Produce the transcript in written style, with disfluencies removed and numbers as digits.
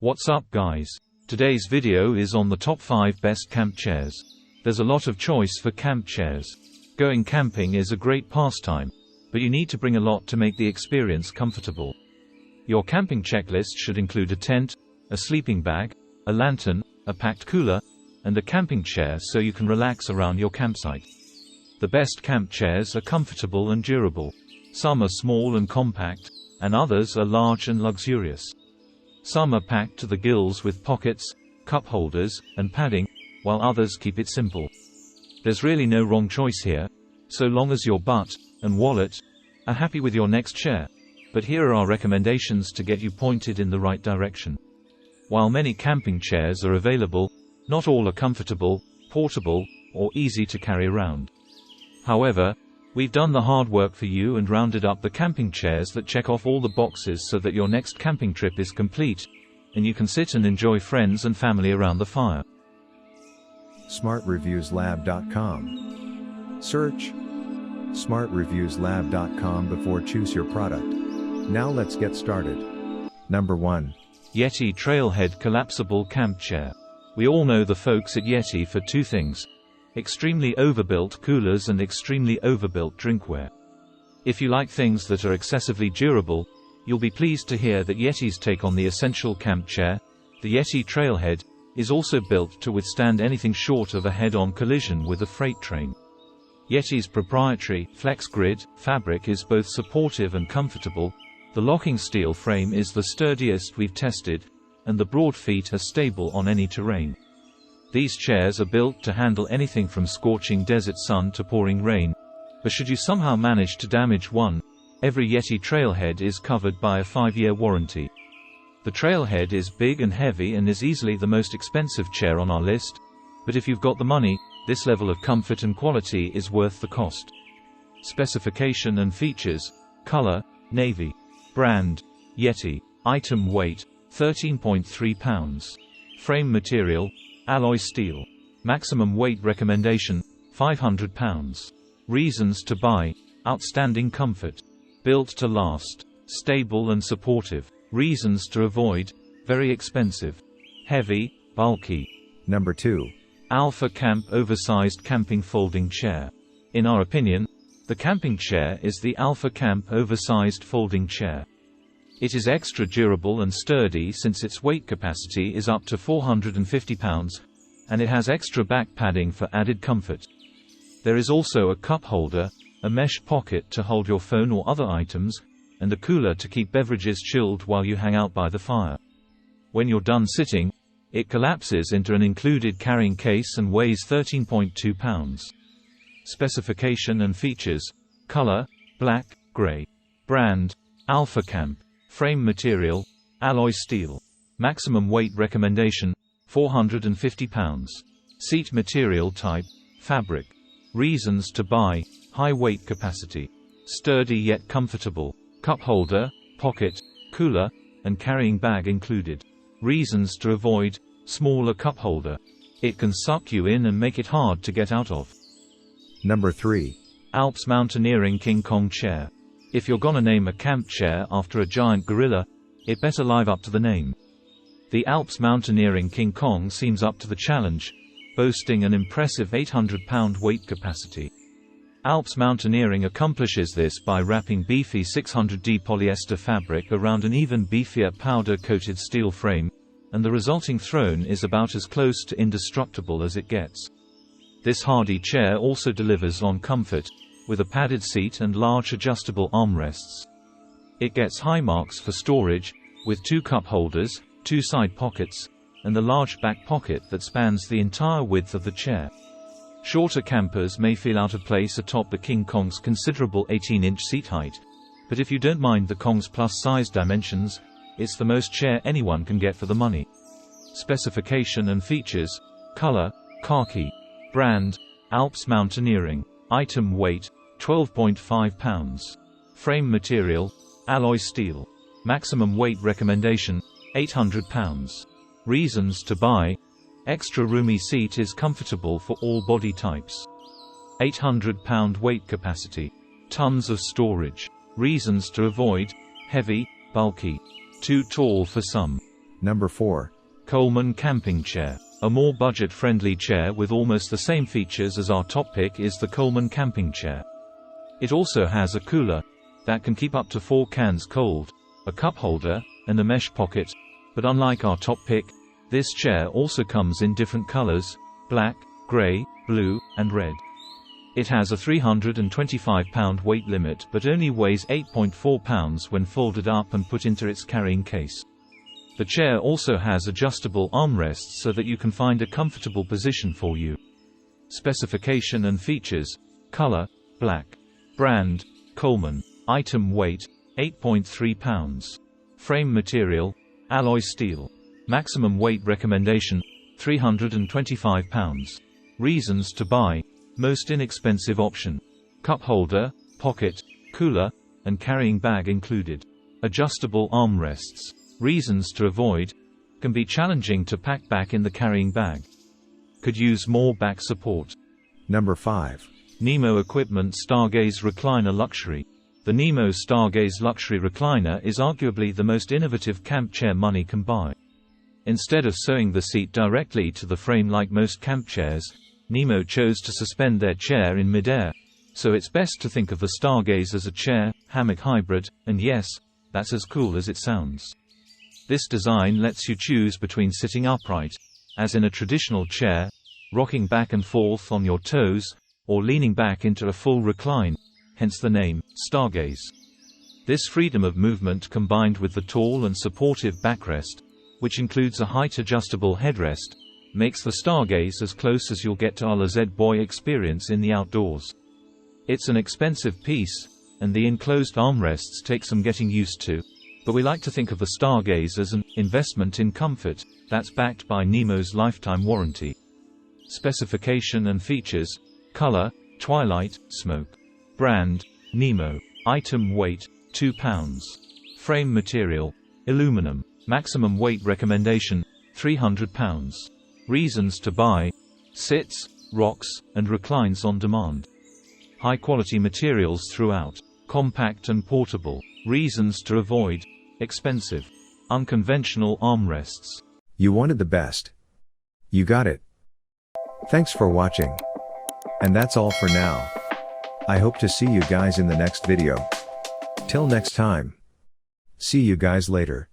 What's up guys? Today's video is on the top 5 best camp chairs. There's a lot of choice for camp chairs. Going camping is a great pastime, but you need to bring a lot to make the experience comfortable. Your camping checklist should include a tent, a sleeping bag, a lantern, a packed cooler, and a camping chair so you can relax around your campsite. The best camp chairs are comfortable and durable. Some are small and compact, and others are large and luxurious. Some are packed to the gills with pockets, cup holders, and padding, while others keep it simple. There's really no wrong choice here, so long as your butt and wallet are happy with your next chair. But here are our recommendations to get you pointed in the right direction. While many camping chairs are available, not all are comfortable, portable, or easy to carry around. However, we've done the hard work for you and rounded up the camping chairs that check off all the boxes so that your next camping trip is complete, and you can sit and enjoy friends and family around the fire. smartreviewslab.com. Search smartreviewslab.com before choose your product. Now let's get started. Number 1. Yeti Trailhead Collapsible Camp Chair. We all know the folks at Yeti for two things: extremely overbuilt coolers and extremely overbuilt drinkware. If you like things that are excessively durable, you'll be pleased to hear that Yeti's take on the essential camp chair, the Yeti Trailhead, is also built to withstand anything short of a head-on collision with a freight train. Yeti's proprietary Flex Grid fabric is both supportive and comfortable, the locking steel frame is the sturdiest we've tested, and the broad feet are stable on any terrain. These chairs are built to handle anything from scorching desert sun to pouring rain, but should you somehow manage to damage one, every Yeti Trailhead is covered by a 5-year warranty. The Trailhead is big and heavy and is easily the most expensive chair on our list, but if you've got the money, this level of comfort and quality is worth the cost. Specification and features: color, navy. Brand, Yeti. Item weight, 13.3 pounds. Frame material, alloy steel. Maximum weight recommendation, 500 pounds. Reasons to buy: outstanding comfort. Built to last. Stable and supportive. Reasons to avoid: very expensive. Heavy, bulky. Number 2. Alpha Camp Oversized Camping Folding Chair. In our opinion, the camping chair is the Alpha Camp Oversized Folding Chair. It is extra durable and sturdy since its weight capacity is up to 450 pounds, and it has extra back padding for added comfort. There is also a cup holder, a mesh pocket to hold your phone or other items, and a cooler to keep beverages chilled while you hang out by the fire. When you're done sitting, it collapses into an included carrying case and weighs 13.2 pounds. Specification and features: color, black, gray. Brand, Alpha Camp. Frame material, alloy steel. Maximum weight recommendation, 450 pounds. Seat material type, fabric. Reasons to buy: high weight capacity. Sturdy yet comfortable. Cup holder, pocket, cooler, and carrying bag included. Reasons to avoid: smaller cup holder. It can suck you in and make it hard to get out of. Number 3. Alps Mountaineering King Kong Chair. If you're gonna name a camp chair after a giant gorilla, it better live up to the name. The Alps Mountaineering King Kong seems up to the challenge, boasting an impressive 800-pound weight capacity. Alps Mountaineering accomplishes this by wrapping beefy 600D polyester fabric around an even beefier powder-coated steel frame, and the resulting throne is about as close to indestructible as it gets. This hardy chair also delivers on comfort, with a padded seat and large adjustable armrests. It gets high marks for storage, with 2 cup holders, 2 side pockets, and a large back pocket that spans the entire width of the chair. Shorter campers may feel out of place atop the King Kong's considerable 18-inch seat height, but if you don't mind the Kong's plus-size dimensions, it's the most chair anyone can get for the money. Specification and features: color, khaki. Brand, Alps Mountaineering. Item weight, 12.5 pounds. Frame material, alloy steel. Maximum weight recommendation, 800 pounds. Reasons to buy: extra roomy seat is comfortable for all body types. 800-pound weight capacity. Tons of storage. Reasons to avoid: heavy, bulky. Too tall for some. Number 4. Coleman Camping Chair. A more budget-friendly chair with almost the same features as our top pick is the Coleman Camping Chair. It also has a cooler that can keep up to 4 cans cold, a cup holder, and a mesh pocket, but unlike our top pick, this chair also comes in different colors: black, gray, blue, and red. It has a 325-pound weight limit but only weighs 8.4 pounds when folded up and put into its carrying case. The chair also has adjustable armrests so that you can find a comfortable position for you. Specification and features: color, black. Brand, Coleman. Item weight, 8.3 pounds. Frame material, alloy steel. Maximum weight recommendation, 325 pounds. Reasons to buy: most inexpensive option. Cup holder, pocket, cooler, and carrying bag included. Adjustable armrests. Reasons to avoid: can be challenging to pack back in the carrying bag. Could use more back support. Number 5. Nemo Equipment Stargaze Recliner Luxury. The Nemo Stargaze Luxury Recliner is arguably the most innovative camp chair money can buy. Instead of sewing the seat directly to the frame like most camp chairs, Nemo chose to suspend their chair in midair. So it's best to think of the Stargaze as a chair, hammock hybrid, and yes, that's as cool as it sounds. This design lets you choose between sitting upright, as in a traditional chair, rocking back and forth on your toes, or leaning back into a full recline, hence the name, Stargaze. This freedom of movement combined with the tall and supportive backrest, which includes a height-adjustable headrest, makes the Stargaze as close as you'll get to a Z-Boy experience in the outdoors. It's an expensive piece, and the enclosed armrests take some getting used to, but we like to think of the Stargaze as an investment in comfort that's backed by Nemo's lifetime warranty. Specification and features: color, twilight, smoke. Brand, Nemo. Item weight, 2 pounds. Frame material, aluminum. Maximum weight recommendation, 300 pounds. Reasons to buy: sits, rocks, and reclines on demand. High quality materials throughout. Compact and portable. Reasons to avoid: expensive. Unconventional armrests. You wanted the best. You got it. Thanks for watching. And that's all for now. I hope to see you guys in the next video. Till next time. See you guys later.